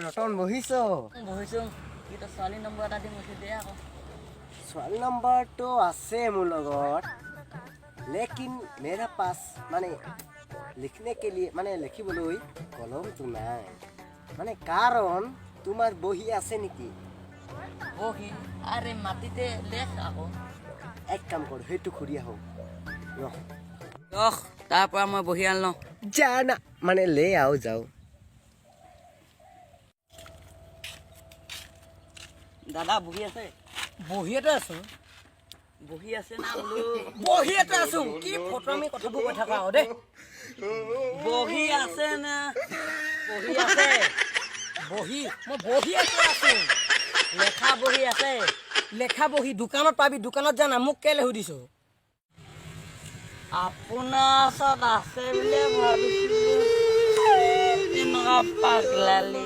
ৰতন বহিছ বহিছোঁ কিন্তু ছোৱালী নম্বৰ এটা দি মুঠি দে আকৌ ছোৱালী নম্বৰটো আছে মোৰ লগত लेकिन मेरा पास माने लिखने के लिए माने लिखिবলৈ কলমটো নাই মানে কাৰণ তোমাৰ বহি আছে নেকি বহি আৰে মাটিতে লেখ আকৌ এক কাম কৰ হেতু খুৰি আহো ৰখ তাৰ পৰা মই বহি আনলো জানা মানে লে আও যাও দাদা বহি আছে বহিয়েতে আছো বহি আছে না বোলো বহিয়েতে আছো কি ফটোমি কথাবোৰ কৈ থাকা দেই বহি আছে না বহি আছে বহি মই বহিয়েতে আছো লেখা বহি আছে লেখা বহি দোকানত পাবি দোকানত জানা মোক কেলে সুধিছো আপোনাৰ ওচৰত আছে বুলিয়ে ভাবিছিলোঁ এনেকুৱা পাগলালি